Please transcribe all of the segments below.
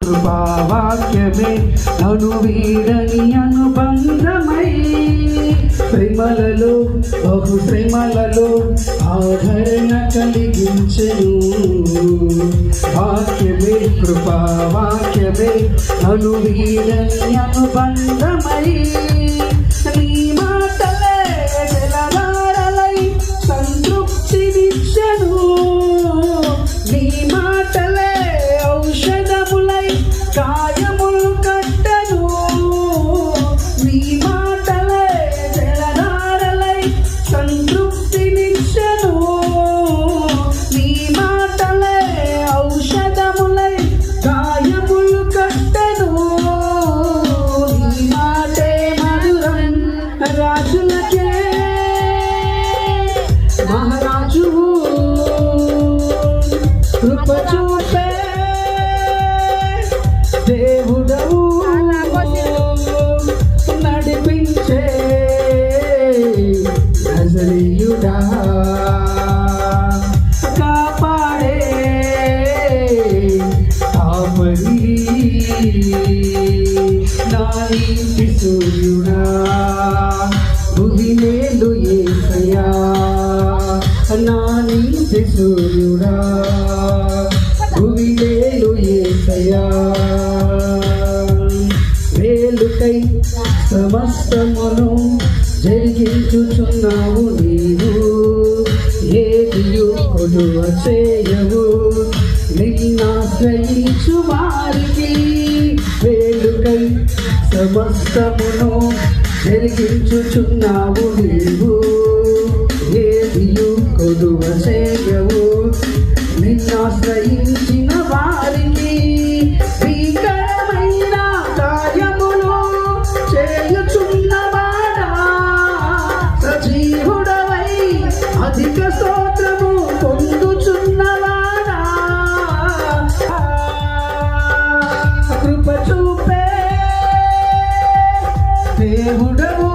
కృపావాక్యమే నను వీడని అనుబంధమై శ్రమలలో బహు శ్రమలలో ఆదరణ కలిగించెను వాక్యమే కృపావాక్యమే నను వీడని అనుబంధమై నీ మాటలే జలధారలై సంతృప్తినిచ్చెను నీ మాటలే ఔషధములై గాయములు కట్టెను నీ మాటలే జలధారలై సంతృప్తినిచ్చెను నీ మాటలే ఔషధములై గాయములు కట్టెను నీ మాటే మధురం రాజులకే మహారాజువు కృప చూపే దేవుడవు నడిపించే నజరీయుడా కాపాడే కాపరి నా ఇంటి సూర్యుడా భువినేలు యేసయ్యా నా ఇంటి సూర్యుడా భువినేలు యేసయ్యా వేలుకై సమస్తమును జరిగించుచున్నావు నీవు ఏదియు కొలువ చేయవు నిన్నాశ్రయించు వారికి వేలుకై సమస్తమును జరిగించుచున్నావు నీవు ఏదియు కొలువ చేయవు నిన్నాశ్రయించిన వారికి భీకరమైన కార్యములు చేయుచున్నవాడా సజీవుడవై అధిక స్తోత్రము పొందుచున్నవాడా కృప చూపే దేవుడవు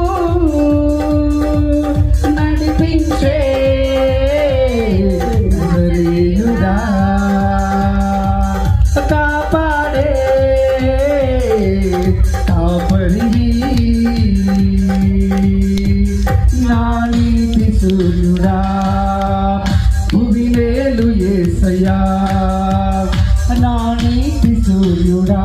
నడిపించే నజరీయుడా కాపాడే కాపరి నా నీతి సూర్యుడా భువినేలు యేసయ్యా నా నీతి సూర్యుడా